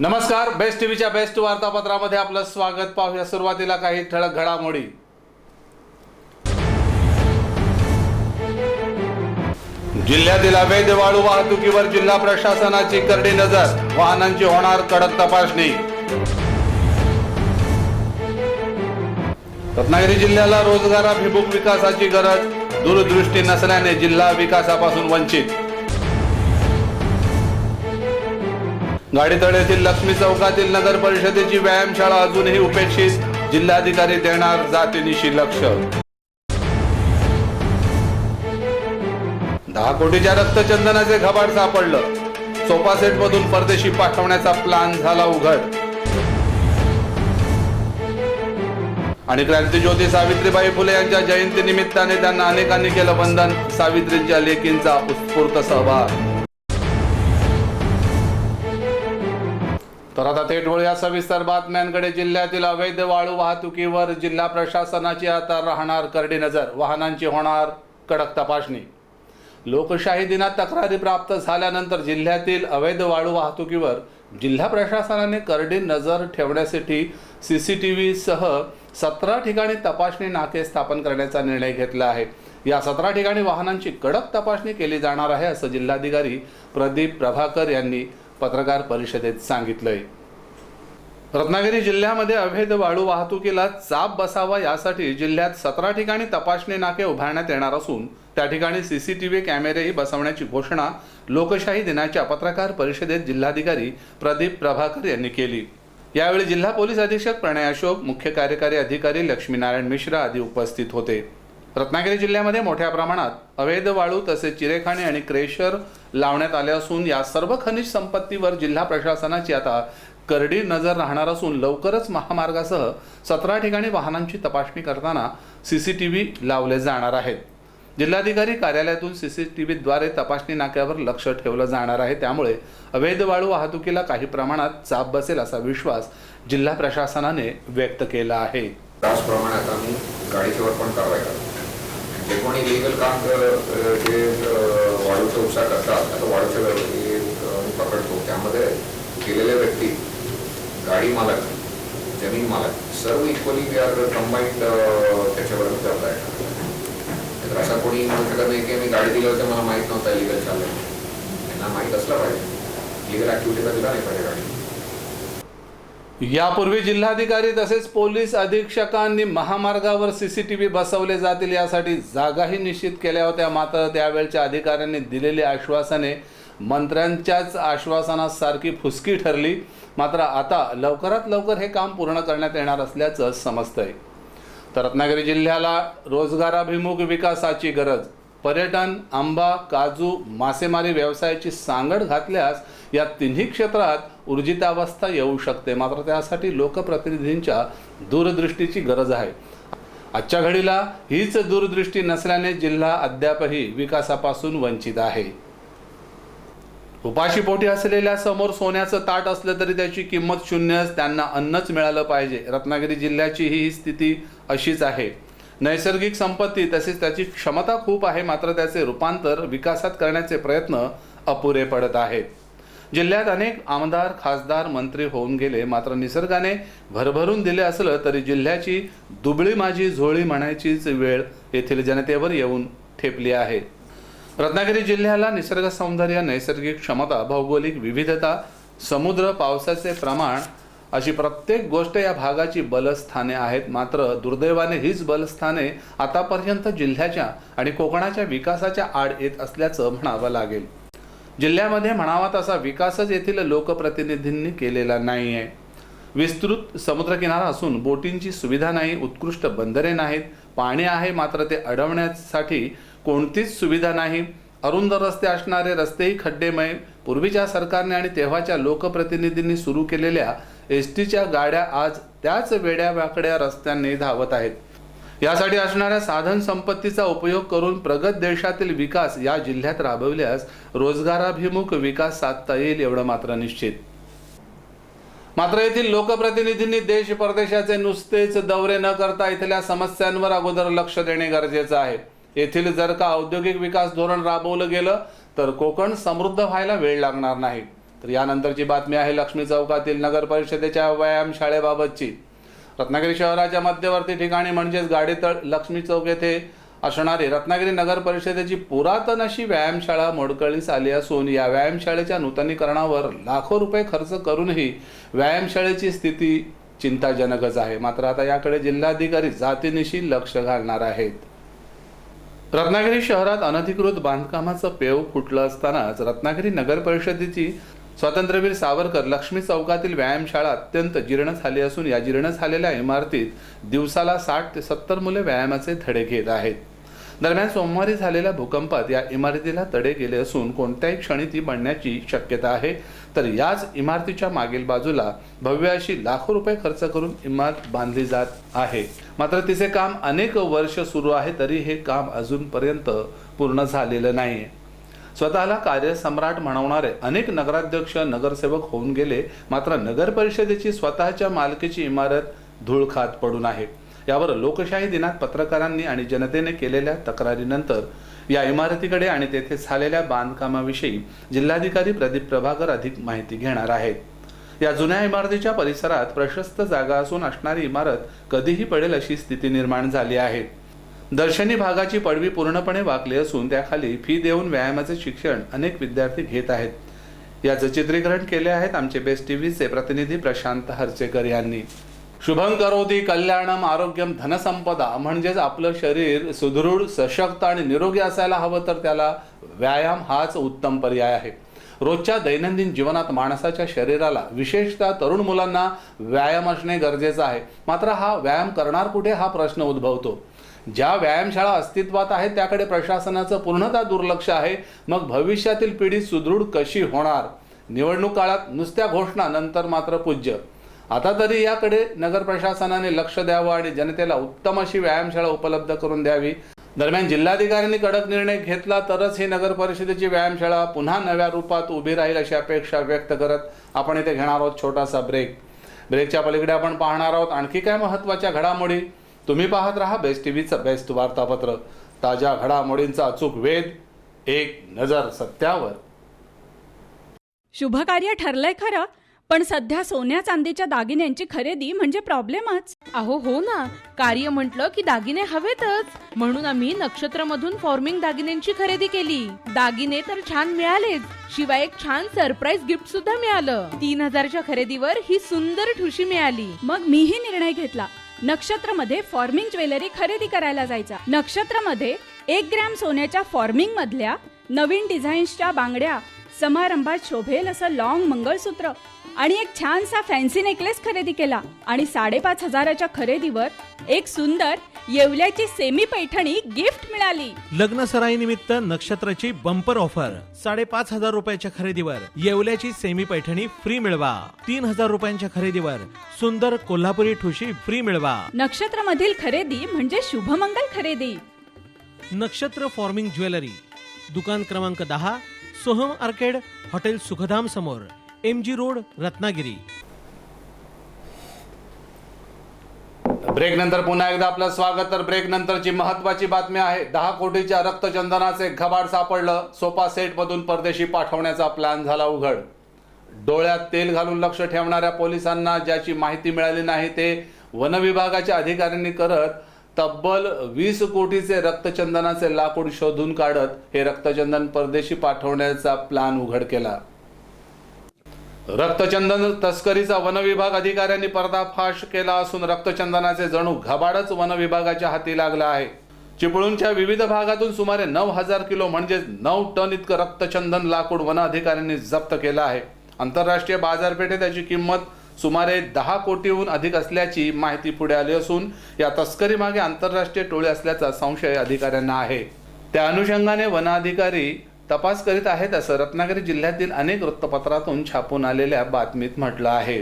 नमस्कार, बेस्ट टीव्हीच्या बेस्ट वार्तापत्रामध्ये आपलं स्वागत. पाहूया सुरुवातीला काही ठळक घडामोडी. जिल्ह्यातील अवैध वाळू वाहतुकीवर जिल्हा प्रशासनाची करडी नजर, वाहनांची होणार कडक तपासणी. रत्नागिरी जिल्ह्याला रोजगाराभिमुख विकासाची गरज, दूरदृष्टी नसल्याने जिल्हा विकासापासून वंचित. गाडीतळ येथील लक्ष्मी चौकातील नगर परिषदेची व्यायामशाळा अजूनही उपेक्षित, जिल्हाधिकारी देणार जातीनिशी लक्ष. 10 कोटीच्या रक्तचंदनाचे घबाड सापडलं, सोफा सेट मधून परदेशी पाठवण्याचा प्लान झाला उघड. आणि क्रांतिज्योती सावित्रीबाई फुले यांच्या जयंती निमित्ताने त्यांना अनेकांनी केलं वंदन, सावित्रींच्या लेकींचा उत्स्फूर्त सहभाग. तर आता थेट वळूया सविस्तर बातम्यांकडे. जिल्ह्यातील अवैध वाळू वाहतुकीवर जिल्हा प्रशासनाची आता राहणार करडी नजर, वाहनांची होणार कडक तपासणी. लोकशाही दिनात तक्रारी प्राप्त झाल्यानंतर जिल्ह्यातील अवैध वाळू वाहतुकीवर जिल्हा प्रशासनाने करडी नजर ठेवण्यासाठी CCTV सह 17 ठिकाणी तपासणी नाके स्थापन करण्याचा निर्णय घेतला आहे. या 17 ठिकाणी वाहनांची कडक तपासणी केली जाणार आहे, असं जिल्हाधिकारी प्रदीप प्रभाकर यांनी पत्रकार परिषदेत सांगितलंय. रत्नागिरी जिल्ह्यामध्ये अवैध वाळू वाहतुकीला चाप बसावा यासाठी जिल्ह्यात 17 ठिकाणी तपासणी नाके उभारण्यात येणार असून त्या ठिकाणी CCTV कॅमेरेही बसवण्याची घोषणा लोकशाही दिनाच्या पत्रकार परिषदेत जिल्हाधिकारी प्रदीप प्रभाकर यांनी केली. यावेळी जिल्हा पोलीस अधीक्षक प्रणय अशोक, मुख्य कार्यकारी अधिकारी लक्ष्मीनारायण मिश्रा आदी उपस्थित होते. रत्नागिरी जिल्ह्यामध्ये मोठ्या प्रमाणात अवैध वाळू तसेच चिरेखाणे आणि क्रेशर लावण्यात आले असून या सर्व खनिज संपत्तीवर जिल्हा प्रशासनाची आता करडी नजर राहणार असून लवकरच महामार्गासह 17 ठिकाणी वाहनांची तपासणी करताना CCTV लावले जाणार आहेत. जिल्हाधिकारी कार्यालयातून CCTVद्वारे तपासणी नाक्यावर लक्ष ठेवलं जाणार आहे. त्यामुळे अवैध वाळू वाहतुकीला काही प्रमाणात चाप बसेल असा विश्वास जिल्हा प्रशासनाने व्यक्त केला आहे. त्याचप्रमाणे आता आम्ही गाडीच्यावर पण कारवाई करतो. जे कोणी इलिगल काम जे वाळूचा उपसा करतात, आता वाळूच्या पकडतो, त्यामध्ये केलेले व्यक्ती, गाडी मालक, जमीन मालक सर्व इक्वली वी आर कंबाईंड त्याच्यावर जबाबदार आहे. तर असा कोणी म्हणू शकत नाही की मी गाडी दिली होती मला माहीत नव्हता इलिगल चाललंय. त्यांना माहीत असलं पाहिजे, इलिगल ॲक्टिव्हिटीला दिला नाही पाहिजे गाडी. यापूर्वी जिल्हाधिकारी तसेच पोलीस अधीक्षकांनी महामार्गावर CCTV बसवले जातील यासाठी जागाही निश्चित केल्या होत्या. मात्र त्यावेळच्या अधिकाऱ्यांनी दिलेली आश्वासने मंत्र्यांच्याच आश्वासनासारखी फुसकी ठरली. मात्र आता लवकरात लवकर हे काम पूर्ण करण्यात येणार असल्याचं समजतंय. तर रत्नागिरी जिल्ह्याला रोजगाराभिमुख विकासाची गरज, पर्यटन, आंबा, काजू, मासेमारी व्यवसायाची सांगड घातल्यास या तिन्ही क्षेत्रात ऊर्जितावस्था येऊ शकते. मात्र त्यासाठी लोकप्रतिनिधींच्या दूरदृष्टीची गरज आहे. आजच्या घडीला हीच दूरदृष्टी नसल्याने जिल्हा अद्यापही विकासापासून वंचित आहे. उपाशीपोटी असलेल्या समोर सोन्याचं ताट असलं तरी त्याची किंमत शून्यच, त्यांना अन्नच मिळालं पाहिजे. रत्नागिरी जिल्ह्याची ही स्थिती अशीच आहे. नैसर्गिक संपत्ती तसेच त्याची क्षमता खूप आहे, मात्र त्याचे रूपांतर विकासात करण्याचे प्रयत्न अपुरे पडत आहेत. जिल्ह्यात अनेक आमदार, खासदार, मंत्री होऊन गेले, मात्र निसर्गाने भरभरून दिले असलं तरी जिल्ह्याची दुबळी माझी झोळी म्हणायचीच वेळ येथील जनतेवर येऊन ठेपली आहे. रत्नागिरी जिल्ह्याला निसर्ग सौंदर्य, नैसर्गिक क्षमता, भौगोलिक विविधता, समुद्र, पावसाचे प्रमाण अशी प्रत्येक गोष्ट या भागाची बलस्थाने आहेत. मात्र दुर्दैवाने हीच बलस्थाने आतापर्यंत जिल्ह्याच्या आणि कोकणाच्या विकासाच्या आड येत असल्याचं म्हणावं लागेल. जिल्ह्यामध्ये म्हणावा तसा विकासच येथील लोकप्रतिनिधींनी केलेला नाही आहे. विस्तृत समुद्रकिनारा असून बोटींची सुविधा नाही, उत्कृष्ट बंदरे नाहीत, पाणी आहे मात्र ते अडवण्यासाठी कोणतीच सुविधा नाही, अरुंद रस्ते असणारे रस्तेही खड्डेमय. पूर्वीच्या सरकारने आणि तेव्हाच्या लोकप्रतिनिधींनी सुरू केलेल्या STच्या गाड्या आज त्याच वेड्यावाकड्या रस्त्यांनी धावत आहेत. यासाठी असणाऱ्या साधन संपत्तीचा उपयोग करून प्रगत देशातील विकास या जिल्ह्यात राबवल्यास रोजगाराभिमुख विकास साधता येईल एवढं मात्र निश्चित. मात्र येथील लोकप्रतिनिधींनी देश परदेशाचे नुसतेच दौरे न करता इथल्या समस्यांवर अगोदर लक्ष देणे गरजेचं आहे. येथील जर का औद्योगिक विकास धोरण राबवलं गेलं तर कोकण समृद्ध व्हायला वेळ लागणार नाही. तर यानंतरची बातमी आहे लक्ष्मी चौकातील नगर परिषदेच्या व्यायामशाळेबाबतची. रत्नागिरी शहराच्या मध्यवर्ती ठिकाणी म्हणजेच गाडीतळ लक्ष्मी चौक येथे असणारी रत्नागिरी नगर परिषदेची पुरातन अशी व्यायामशाळा मोडकळीस आली असून या व्यायामशाळेच्या नूतनीकरणावर लाखो रुपये खर्च करूनही व्यायामशाळेची स्थिती चिंताजनकच आहे. मात्र आता याकडे जिल्हाधिकारी जातीनिशी लक्ष घालणार आहेत. रत्नागिरी शहरात अनधिकृत बांधकामाचं पेव फुटलं असतानाच रत्नागिरी नगर परिषदेची स्वातंत्र्यवीर सावरकर लक्ष्मी चौकातील व्यायामशाळा अत्यंत जीर्ण झाली असून या जीर्ण झालेल्या इमारतीत दिवसाला 60 ते 70 मुले व्यायामाचे धडे घेत आहेत. दरम्यान सोमवारी झालेल्या भूकंपात या इमारतीला तडे गेले असून कोणत्याही क्षणी ती पडण्याची शक्यता आहे. तर याच इमारतीच्या मागील बाजूला भव्य अशी लाखो रुपये खर्च करून इमारत बांधली जात आहे. मात्र तिचे काम अनेक वर्ष सुरू आहे तरी हे काम अजूनपर्यंत पूर्ण झालेलं नाही. स्वतःला कार्यसम्राट म्हणवणारे अनेक नगराध्यक्ष नगरसेवक होऊन गेले, मात्र नगर परिषदेची स्वतःच्या मालकीची इमारत धूळ खात पडून आहे. यावर लोकशाही दिनात पत्रकारांनी आणि जनतेने केलेल्या तक्रारीनंतर या इमारतीकडे आणि तेथे झालेल्या बांधकामाविषयी जिल्हाधिकारी प्रदीप प्रभाकर अधिक माहिती घेणार आहेत. या जुन्या इमारतीच्या परिसरात प्रशस्त जागा असून असणारी इमारत कधीही पडेल अशी स्थिती निर्माण झाली आहे. दर्शनी भागाची पडवी पूर्णपणे वाकली असून त्याखाली फी देऊन व्यायामाचे शिक्षण अनेक विद्यार्थी घेत आहेत. याचं चित्रीकरण केले आहेत आमचे बेस्ट टीव्हीचे प्रतिनिधी प्रशांत हर्चेकर यांनी. शुभं करोति कल्याणम आरोग्यम धनसंपदा म्हणजेच आपलं शरीर सुदृढ सशक्त आणि निरोगी असायला हवं तर त्याला व्यायाम हाच उत्तम पर्याय आहे. रोजच्या दैनंदिन जीवनात माणसाच्या शरीराला विशेषतः तरुण मुलांना व्यायाम असणे गरजेचं आहे. मात्र हा व्यायाम करणार कुठे हा प्रश्न उद्भवतो. ज्या व्यायामशाळा अस्तित्वात आहेत त्याकडे प्रशासनाचं पूर्णतः दुर्लक्ष आहे. मग भविष्यातील पिढी सुदृढ कशी होणार? निवडणूक काळात नुसत्या घोषणा, नंतर मात्र पूज्य. आता तरी याकडे नगर प्रशासनाने लक्ष द्यावं आणि जनतेला उत्तम अशी व्यायामशाळा उपलब्ध करून द्यावी. दरम्यान जिल्हाधिकाऱ्यांनी कडक निर्णय घेतला तरच ही नगर परिषदेची व्यायामशाळा पुन्हा नव्या रूपात उभी राहील अशी अपेक्षा व्यक्त करत आपण इथे घेणार आहोत छोटासा ब्रेक. ब्रेकच्या पलीकडे आपण पाहणार आहोत आणखी काय महत्त्वाच्या घडामोडी. तुम्ही पाहत राहा बेस्ट टीव्हीचं बेस्ट वार्तापत्र. ताज्या घडामोडींचा अचूक वेध, एक नजर सत्यावर. शुभकार्य ठरलंय खरं, पण सध्या सोन्या चांदीच्या दागिन्यांची खरेदी म्हणजे प्रॉब्लेमच. अहो हो ना, कार्य म्हटलं की दागिने हवेतच. म्हणून आम्ही नक्षत्रमधून फॉर्मिंग दागिन्यांची खरेदी केली. दागिने तर छान मिळालेच, शिवाय एक छान सरप्राईज गिफ्ट सुद्धा मिळालं. 3000च्या खरेदीवर ही सुंदर ठुशी मिळाली. मग मीही निर्णय घेतला, नक्षत्रमध्ये फॉर्मिंग ज्वेलरी खरेदी करायला जायचा. नक्षत्रमध्ये 1 ग्रॅम सोन्याच्या फॉर्मिंग मधल्या नवीन डिझाईन्सच्या बांगड्या, समारंभात शोभेल असं लॉंग मंगळसूत्र आणि एक छानसा फॅन्सी नेकलेस खरेदी केला. आणि 5,500च्या खरेदीवर एक सुंदर येवल्याची सेमी पैठणी गिफ्ट मिळाली. लग्न सराईनिमित्त नक्षत्राची बंपर ऑफर. 5,500 रुपयाच्या खरेदीवर येवल्याची सेमी पैठणी फ्री मिळवा. 3,000 रुपयांच्या खरेदीवर सुंदर कोल्हापुरी ठुशी फ्री मिळवा. नक्षत्रमधील खरेदी म्हणजे शुभमंगल खरेदी. नक्षत्र फॉर्मिंग ज्वेलरी, दुकान क्रमांक 10, सोहम आर्केड, हॉटेल सुखधाम समोर, MG रोड, रत्नागिरी. ब्रेक नंतर पुन्हा एकदा आपलं स्वागत. तर ब्रेक नंतरची महत्वाची बातमी आहे. 10 कोटीच्या रक्तचंदनाचे घबाड सापडलं. सोफा सेट मधून परदेशी पाठवण्याचा प्लॅन झाला उघड. डोळ्यात तेल घालून लक्ष ठेवणाऱ्या पोलिसांना ज्याची माहिती मिळाली नाही ते वन विभागाच्या अधिकाऱ्यांनी करत तब्बल 20 कोटीचे रक्तचंदनाचे लाकूड शोधून काढत हे रक्तचंदन परदेशी पाठवण्याचा प्लॅन उघड केला. रक्तचंदन तस्करीचा वन विभाग अधिकाऱ्यांनी पर्दाफाश केला असून रक्तचंदनाचे जणू घबाडच वन विभागाच्या हाती लागला आहे. चिपळूणच्या विविध भागातून सुमारे 9,000 किलो म्हणजेच 9 टन इतकं रक्तचंदन लाकूड वन अधिकाऱ्यांनी जप्त केलं आहे. आंतरराष्ट्रीय बाजारपेठेत त्याची किंमत सुमारे 10 कोटीहून अधिक असल्याची माहिती पुढे आली असून या तस्करीमागे आंतरराष्ट्रीय टोळी असल्याचा संशय अधिकाऱ्यांना आहे. त्या अनुषंगाने वन अधिकारी तपास करीत आहेत असं रत्नागिरी जिल्ह्यातील अनेक वृत्तपत्रातून छापून आलेल्या बातमीत म्हटलं आहे.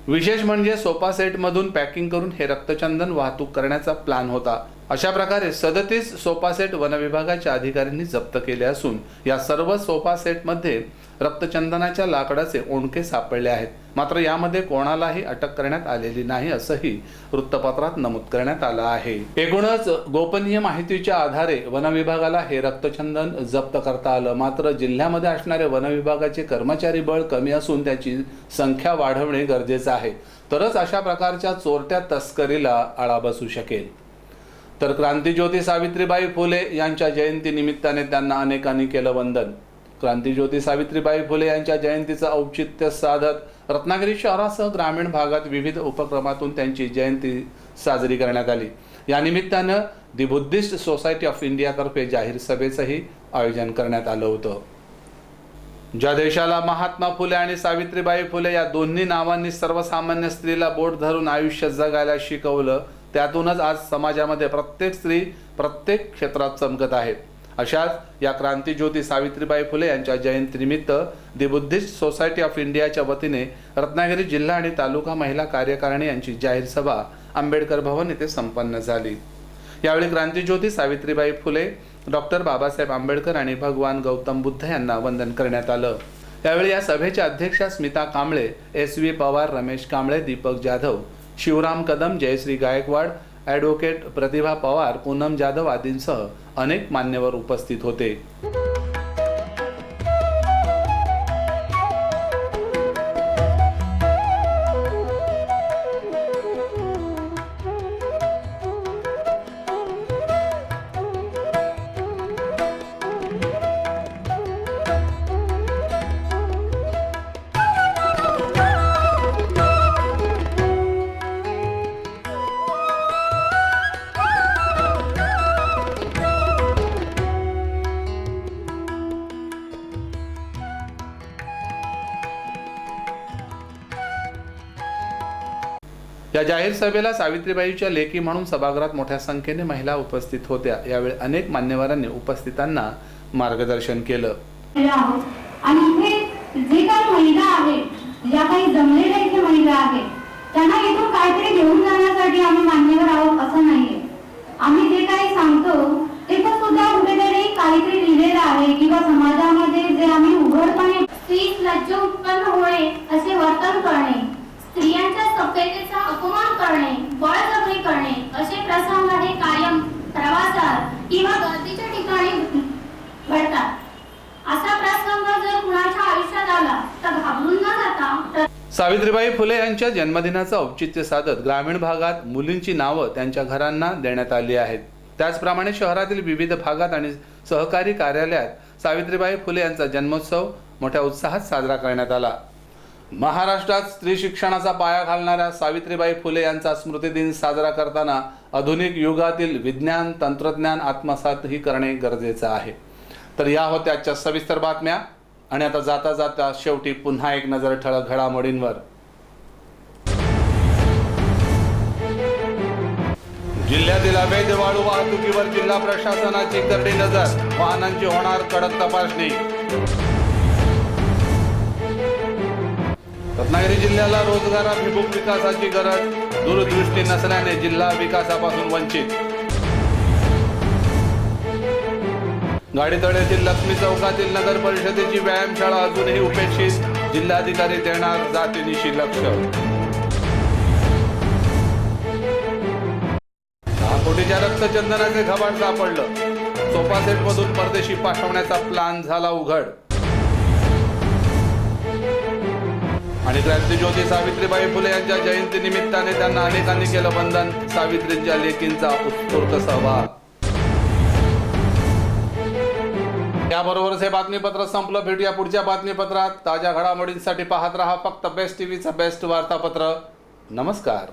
विशेष म्हणजे सोफा सेट मधून पॅकिंग करून हे रक्तचंदन वाहतूक करण्याचा प्लॅन होता अशा प्रकारे 37 सोफा सेट वनविभागाच्या अधिकाऱ्यांनी जप्त केले असून या सर्व सोफा सेटमध्ये रक्तचंदनाच्या लाकडाचे ओंडके सापडले आहेत. मात्र यामध्ये कोणालाही अटक करण्यात आलेली नाही असंही वृत्तपत्रात नमूद करण्यात आलं आहे. एकूणच गोपनीय माहितीच्या आधारे वनविभागाला हे रक्तचंदन जप्त करता आलं. मात्र जिल्ह्यामध्ये असणारे वनविभागाचे कर्मचारी बळ कमी असून त्याची संख्या वाढवणे गरजेचं आहे. तरच अशा प्रकारच्या चोरट्या तस्करीला आळा बसू शकेल. तर क्रांतिज्योती सावित्रीबाई फुले यांच्या जयंती निमित्ताने त्यांना अनेकांनी केलं वंदन. क्रांतिज्योती सावित्रीबाई फुले यांच्या जयंतीचं औचित्य साधत रत्नागिरी शहरासह ग्रामीण भागात विविध उपक्रमातून त्यांची जयंती साजरी करण्यात आली. या निमित्तानं दी बुद्धिस्ट सोसायटी ऑफ इंडियातर्फे जाहीर सभेचंही आयोजन करण्यात आलं होतं. ज्या देशाला महात्मा फुले आणि सावित्रीबाई फुले या दोन्ही नावांनी सर्वसामान्य स्त्रीला बोट धरून आयुष्य जगायला शिकवलं, त्यातूनच आज समाजामध्ये प्रत्येक स्त्री प्रत्येक क्षेत्रात चमकत आहे. अशाच या क्रांतिज्योती सावित्रीबाई फुले यांच्या जयंतीनिमित्त दी बुद्धिस्ट सोसायटी ऑफ इंडियाच्या वतीने रत्नागिरी जिल्हा आणि तालुका महिला कार्यकारिणी यांची जाहीर सभा आंबेडकर भवन येथे संपन्न झाली. यावेळी क्रांतिज्योती सावित्रीबाई फुले, डॉक्टर बाबासाहेब आंबेडकर आणि भगवान गौतम बुद्ध यांना वंदन करण्यात आलं. यावेळी या सभेच्या अध्यक्षा स्मिता कांबळे, एस.व्ही. पवार, रमेश कांबळे, दीपक जाधव, शिवराम कदम, जयश्री गायकवाड, ॲडव्होकेट प्रतिभा पवार, पूनम जाधव आदींसह अनेक मान्यवर उपस्थित होते. या जाहीर सभेला सावित्रीबाईच्या लेकी म्हणून सभागृहात मोठ्या संख्येने महिला उपस्थित होत्या. यावेळी अनेक मान्यवरांनी उपस्थितांना मार्गदर्शन केलं. आणि इथे जे काही महिला आहेत, ज्या काही जमलेल्या इथे महिला आहेत, त्यांना इथून काहीतरी घेऊन जाण्यासाठी आम्ही मान्यवर आहोत असं नाहीये. आम्ही जे काही सांगतो ते पण सुद्धा कुठेतरी काहीतरी लिहिलेलं आहे किंवा समाजामध्ये जे आम्ही उघडपणे स्त्री लज्जा उत्पन्न होणे, असे वर्तन करणे, स्त्रियांच्या सभ्यतेचा अपमान करणे, बळजबरी करणे असे प्रसंग हे कायम प्रवासात किंवा गर्दीच्या ठिकाणी घडतात. असा प्रसंग जर कुणाच्या आयुष्यात आला तर घाबरून न जाता सावित्रीबाई फुले यांच्या जन्मदिनाचं औचित्य साधत ग्रामीण भागात मुलींची नावं त्यांच्या घरांना देण्यात आली आहेत. त्याचप्रमाणे शहरातील विविध भागात आणि सहकारी कार्यालयात सावित्रीबाई फुले यांचा जन्मोत्सव मोठ्या उत्साहात साजरा करण्यात आला. महाराष्ट्रात स्त्री शिक्षणाचा पाया घालणाऱ्या सावित्रीबाई फुले यांचा स्मृतिदिन साजरा करताना आधुनिक युगातील विज्ञान तंत्रज्ञान आत्मसातही करणे गरजेचं आहे. तर या होत्या आजच्या सविस्तर बातम्या. आणि आता जाता जाता शेवटी पुन्हा एक नजर ठळक घडामोडींवर. जिल्ह्यातील अवैध वाळू वाहतुकीवर जिल्हा प्रशासनाची करडी नजर, वाहनांची होणार कडक तपासणी. रत्नागिरी जिल्ह्याला रोजगाराभिमुख विकासाची गरज, दूरदृष्टी नसल्याने जिल्हा विकासापासून वंचित. गाडीतळ येथील लक्ष्मी चौकातील नगर परिषदेची व्यायामशाळा अजूनही उपेक्षित, जिल्हाधिकारी देणार जातीनिशी लक्ष. 10 कोटीच्या रक्तचंदनाचे घबाड सापडलं, सोफा सेट मधून परदेशी पाठवण्याचा प्लान झाला उघड. आणि क्रांतिज्योती सावित्रीबाई फुले यांच्या जयंती निमित्ताने त्यांना अनेकांनी केलं वंदन, सावित्रींच्या लेकींचा उत्स्फूर्त सहभाग. याबरोबरच हे बातमीपत्र संपलं. भेटूया पुढच्या बातमीपत्रात. ताज्या घडामोडींसाठी पाहत रहा फक्त बेस्ट टीव्हीचं बेस्ट वार्तापत्र. नमस्कार.